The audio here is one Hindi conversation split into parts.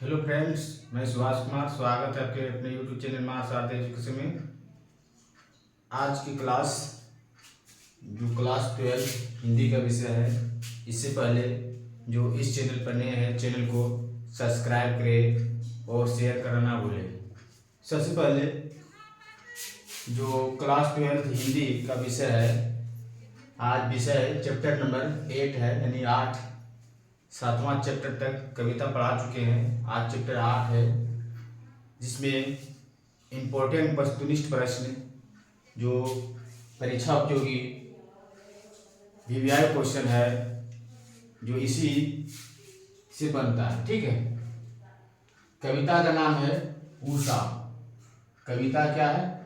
हेलो फ्रेंड्स, मैं सुभाष कुमार। स्वागत है आपके अपने YouTube channel martial art education में। आज की क्लास जो क्लास 12 हिंदी का विषय है। इससे पहले जो इस चैनल पर नए हैं, चैनल को सब्सक्राइब करें और शेयर करना ना भूलें। सबसे पहले जो क्लास 12 हिंदी का विषय है, आज विषय चैप्टर नंबर 8 है, यानी 8 7वां चैप्टर तक कविता पढ़ा चुके हैं। आज चैप्टर 8 है, जिसमें इम्पोर्टेंट वस्तुनिष्ठ प्रश्न जो परीक्षा उपयोगी वीवीआई क्वेश्चन है, जो इसी से बनता है। ठीक है। कविता का नाम है उषा। कविता क्या है?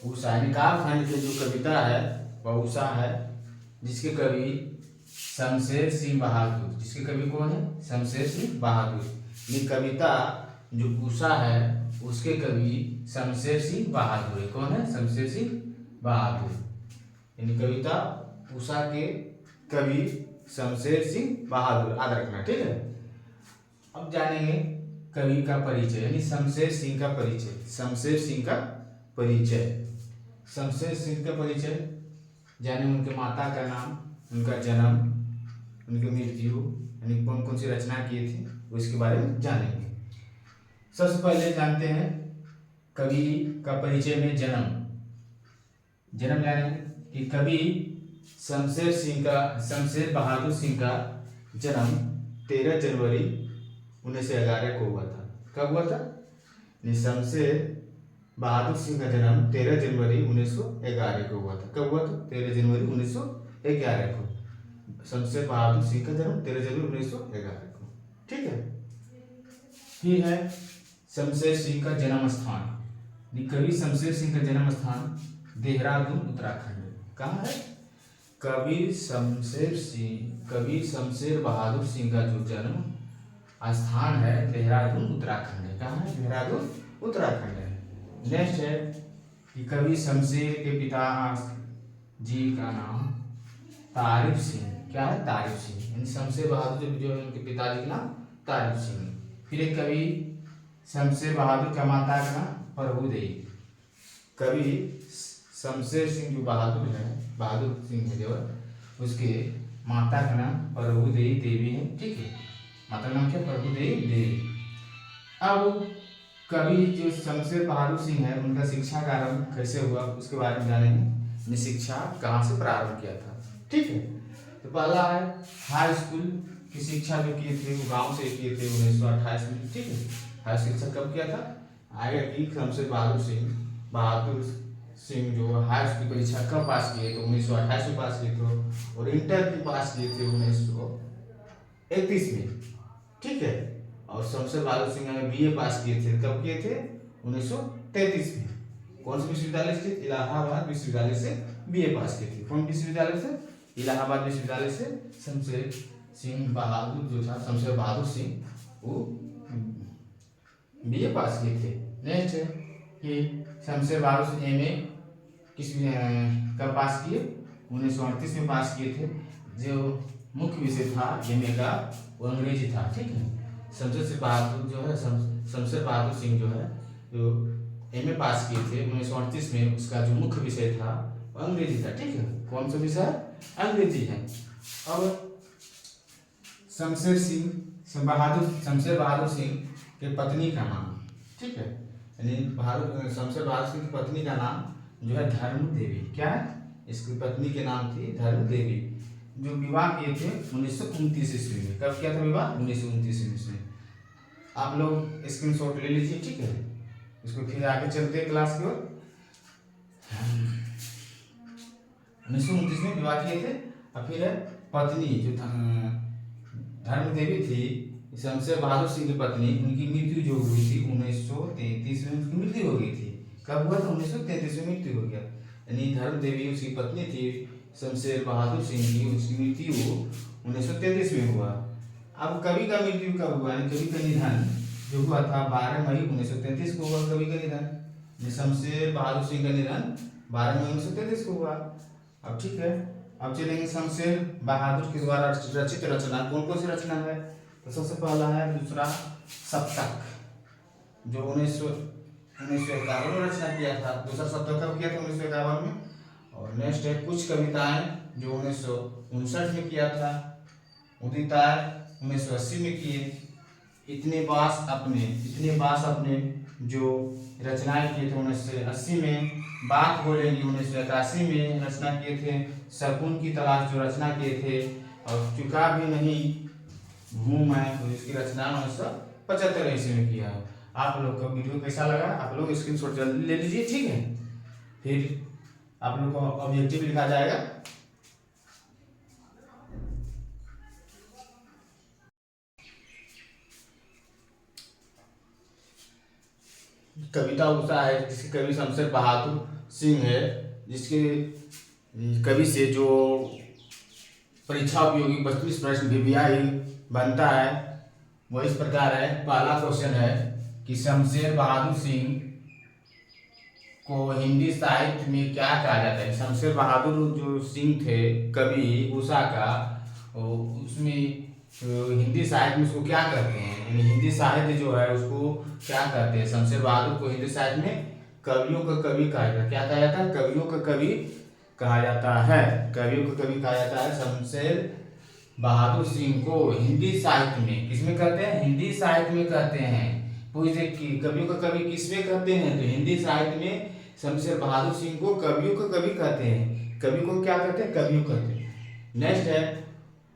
उषा। यानी काव्यखंड की जो कविता है वह उषा है, जिसके कवि शमशेर सिंह बहादुर। जिसके कवि कौन है? शमशेर सिंह बहादुर। ये कविता जो उषा है उसके कवि शमशेर सिंह बहादुर है। कौन है? शमशेर सिंह बहादुर। यानी कविता उषा के कवि शमशेर सिंह बहादुर, याद रखना। ठीक है। अब जानेंगे कवि का परिचय, यानी शमशेर सिंह का परिचय। शमशेर सिंह का परिचय। शमशेर सिंह का परिचय जाने उनके माता का नाम, उनका जन्म, उनकी मृत्यु, यानी कौन कौन सी रचना किए थे, उसके बारे में जानेंगे। सबसे पहले जानते हैं कवि का परिचय में जन्म जानेंगे कि कवि शमशेर बहादुर सिंह का जन्म 13 जनवरी 1911 को हुआ था। कब हुआ था? शमशेर बहादुर सिंह का जन्म 13 जनवरी 1911 को हुआ था। कब हुआ था? 13 जनवरी 1911 को। शमशेर बहादुर सिंह का जन्म 13 जनवरी 1911 को। ठीक है। फिर है शमशेर सिंह का जन्म स्थान। कवि शमशेर सिंह का जन्म स्थान देहरादून, उत्तराखंड। कहाँ है? कवि शमशेर बहादुर सिंह का जो जन्म स्थान है देहरादून, उत्तराखंड है। कहाँ है? देहरादून, उत्तराखंड है। नेक्स्ट है कि कवि शमशेर के पिता जी का नाम तारिफ सिंह। क्या है? तारिफ सिंह। यानी शमशेर बहादुर जो है उनके पिताजी का नाम तारिफ सिंह। फिर एक कवि शमशेर बहादुर का माता का नाम प्रभुदेवी। कवि शमशेर सिंह जो बहादुर सिंह है जो उसके माता का नाम प्रभुदेवी देवी है। ठीक है। माता का नाम क्या? प्रभुदेवी देवी। अब कवि जो शमशेर बहादुर सिंह है उनका शिक्षा का आरंभ कैसे हुआ उसके बारे में जानेंगे। शिक्षा कहाँ से प्रारंभ किया था। ठीक है। तो पहला है हाई स्कूल की शिक्षा जो किए थे वो गांव से किए थे 1928 में। ठीक है। हाई शिक्षा कब किया था? आगे की शमशेर बहादुर सिंह जो हाई स्कूल परीक्षा कब पास किए? तो 1928 में पास किए थे, और इंटर की पास किए थे 1931 में। ठीक है। और शमशेर बहादुर सिंह ने बीए पास किए थे। कब किए थे? 1933 में। कौन से विश्वविद्यालय से? इलाहाबाद विश्वविद्यालय से बीए पास किए थे। कौन विश्वविद्यालय से? इलाहाबाद विश्वविद्यालय से शमशेर सिंह बहादुर जो था, शमशेर बहादुर सिंह, वो बीए पास किए थे। नेक्स्ट है कि शमशेर बहादुर सिंह एमए कब पास किए? 1938 में पास किए थे। जो मुख्य विषय था एमए का वो अंग्रेजी था। ठीक है। शमशेर बहादुर सिंह जो है जो एमए पास किए थे 1938 में, उसका जो मुख्य विषय था वो अंग्रेजी था। ठीक है। कौन सा विषय? अंग्रेजी है। अब शमशेर बहादुर सिंह के पत्नी का नाम। ठीक है। यानी शमशेर बहादुर सिंह की पत्नी का नाम जो है धर्म देवी। क्या है? इसकी पत्नी के नाम थी धर्म देवी, जो विवाह किए थे 1929 ईस्वी में। कब किया था विवाह? 1929 ईस्वी में। आप लोग स्क्रीनशॉट ले लीजिए। ठीक है। इसको फिर आगे चलते हैं क्लास की ओर। 1929 में विवाह किए थे। और फिर पत्नी जो धर्म देवी थी, शमशेर बहादुर सिंह की पत्नी, उनकी मृत्यु जो हुई थी 1933 में, उनकी मृत्यु हो गई थी। कब हुआ था? 1933 में मृत्यु हो गया। यानी धर्म देवी उसकी पत्नी थी शमशेर बहादुर सिंह की, उसकी मृत्यु 1933 में हुआ। अब कवि का मृत्यु कब हुआ? कवि का निधन जो हुआ था 12 मई 1933 को हुआ। कवि का निधन, शमशेर बहादुर सिंह का निधन 12 मई 1933 को हुआ। अब ठीक है। अब चलेंगे शमशेर बहादुर के द्वारा रचित रचना। कौन कौन सी रचना है? तो सबसे पहला है दूसरा सप्तक, जो 1951 में रचना किया था। दूसरा सप्तक कब किया था? 1951 में। और नेक्स्ट है कुछ कविताएं, जो 1959 में किया था। उदिताय 1980 में किए। इतने बास अपने जो रचनाएं किए थे 1980 में। बात बोलेंगे 1981 में रचना किए थे। शकुन की तलाश जो रचना किए थे। और चुका भी नहीं हूँ मैं, तो इसकी रचना 1975 ईस्वी में किया है। आप लोग का वीडियो कैसा लगा? आप लोग स्क्रीनशॉट जल्दी ले लीजिए, ठीक है। फिर आप लोग को ऑब्जेक्टिव लिखा जाएगा। कविता उषा है, जिसके कवि शमशेर बहादुर सिंह है, जिसके कवि से जो परीक्षा उपयोगी 32 प्रश्न वीवीआई बनता है वो इस प्रकार है। पहला क्वेश्चन है कि शमशेर बहादुर सिंह को हिंदी साहित्य में क्या कहा जाता है? शमशेर बहादुर जो सिंह थे कवि उषा का, उसमें हिंदी साहित्य में उसको क्या कहते हैं? यानी हिंदी साहित्य जो है उसको क्या कहते हैं? शमशेर बहादुर को हिंदी साहित्य में कवियों का कवि कहा जाता है। क्या कहा जाता है? कवियों का कवि कहा जाता है। कवियों का कवि कहा जाता है। शमशेर बहादुर सिंह को हिंदी साहित्य में किसमें कहते हैं? हिंदी साहित्य में कहते हैं। पूछे कि कवियों का कवि किसमें कहते हैं? तो हिंदी साहित्य में शमशेर बहादुर सिंह को कवियों का कवि कहते हैं। कवि को क्या कहते हैं? कवियों कहते हैं। नेक्स्ट है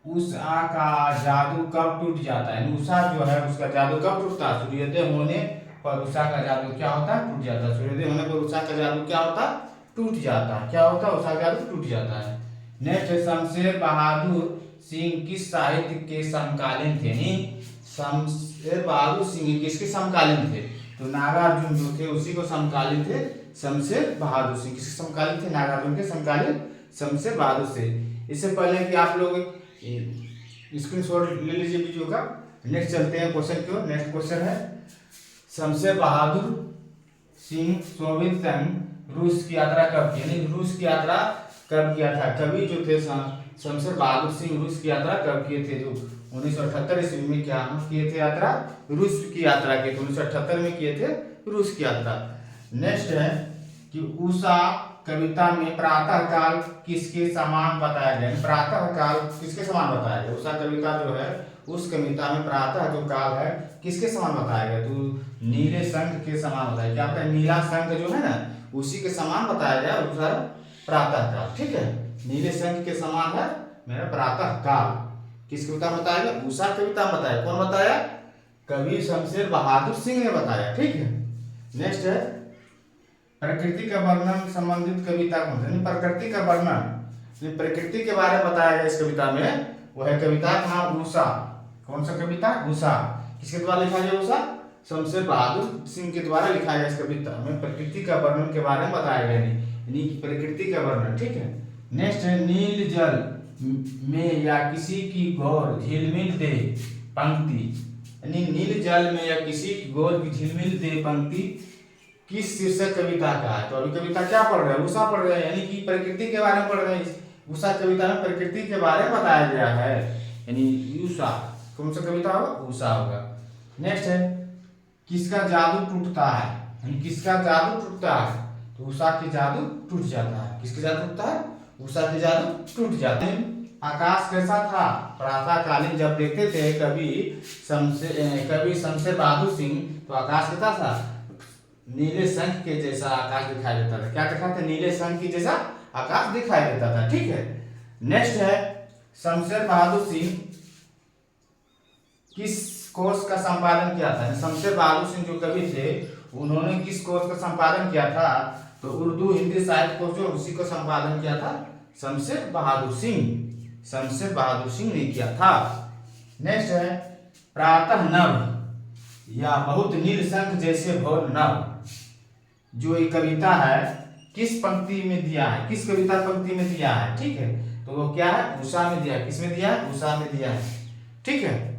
उषा का जादू कब टूट जाता है? उषा जो है उसका जादू कब टूटता है? सूर्योदय होने पर उषा का जादू क्या होता है? टूट जाता है। सूर्योदय होने पर उषा का जादू क्या होता है? टूट जाता है। क्या होता है? उषा का जादू टूट जाता है। नेक्स्ट है शमशेर बहादुर सिंह किस साहित्य के समकालीन थे? नहीं, शमशेर बहादुर सिंह किसके समकालीन थे? तो नागार्जुन जो थे उसी को समकालीन थे शमशेर बहादुर सिंह। किसके समकालीन थे? नागार्जुन के समकालीन शमशेर बहादुर से। इससे पहले कि आप लोग स्क्रीनशॉट ले लीजिए वीडियो का। नेक्स्ट चलते हैं क्वेश्चन की ओर। नेक्स्ट क्वेश्चन है शमशेर बहादुर सिंह सोवियत संघ रूस की यात्रा कब की? यानी रूस की यात्रा कब किया था? कवि जो थे शमशेर बहादुर सिंह रूस की यात्रा कब किए थे? जो 1978 ईस्वी में क्या किए थे यात्रा? रूस की यात्रा किए थे। 1978 में किए थे रूस की यात्रा। नेक्स्ट है कि उषा कविता में प्रातः काल किसके समान बताया गया? प्रातः काल किसके समान बताया गया? उषा कविता जो है उस कविता में प्रातः जो काल है किसके समान बताया गया? तो नीले शंख के समान बताया। क्या होता है? नीला शंख जो है ना उसी के समान बताया गया उषा प्रातः काल। ठीक है, नीले शंख के समान है मेरा प्रातः काल। किस कविता में बताया गया? उषा कविता में बताया। कौन बताया? कवि शमशेर बहादुर सिंह ने बताया। ठीक है। नेक्स्ट है प्रकृति का वर्णन संबंधित कविता कौन सी? प्रकृति का वर्णन, प्रकृति के बारे में बताया गया इस कविता में। वह है कविता का नाम उषा। कौन सा कविता? उषा। किसके द्वारा लिखा गया? उषा शमशेर बहादुर सिंह के द्वारा लिखा गया। इस कविता में प्रकृति का वर्णन के बारे में बताया गया, यानी प्रकृति का वर्णन। ठीक है। नेक्स्ट है नील जल में या किसी की गौर झिलमिल दे पंक्ति, यानी नील जल में या किसी की गौर की झिलमिल दे पंक्ति किस शीर्षक कविता का है? तो अभी कविता क्या पढ़ रहे हैं? उषा पढ़ रहे हैं, यानी कि प्रकृति के बारे में पढ़ रहे हैं। उषा कविता में प्रकृति के बारे में बताया गया है, यानी उषा। कौन सा कविता होगा? उषा होगा। नेक्स्ट है किसका जादू टूटता है? यानी किसका जादू टूटता है? तो उषा के जादू टूट जाता है। किसके जादू टूटता है? उषा के जादू टूट जाते हैं। आकाश कैसा था? प्रातःकालीन जब देखते थे कवि शमशेर बहादुर सिंह, तो आकाश कैसा था? नीले शंख के जैसा आकाश दिखाई देता था। क्या दिखा था? नीले शंख के जैसा आकाश दिखाई देता था। ठीक है। नेक्स्ट है शमशेर बहादुर सिंह किस कोर्स का संपादन किया था? शमशेर बहादुर सिंह जो कवि थे उन्होंने किस कोर्स का संपादन किया था? तो उर्दू हिंदी साहित्य कोर्स जो उसी को संपादन किया था शमशेर बहादुर सिंह ने किया था। नेक्स्ट है प्रातः नभ या बहुत नील शंख जैसे भोर नभ, जो ये कविता है किस पंक्ति में दिया है? किस कविता पंक्ति में दिया है? ठीक है, तो वो क्या है? उषा में दिया है। किस में दिया है? उषा में दिया है। ठीक है।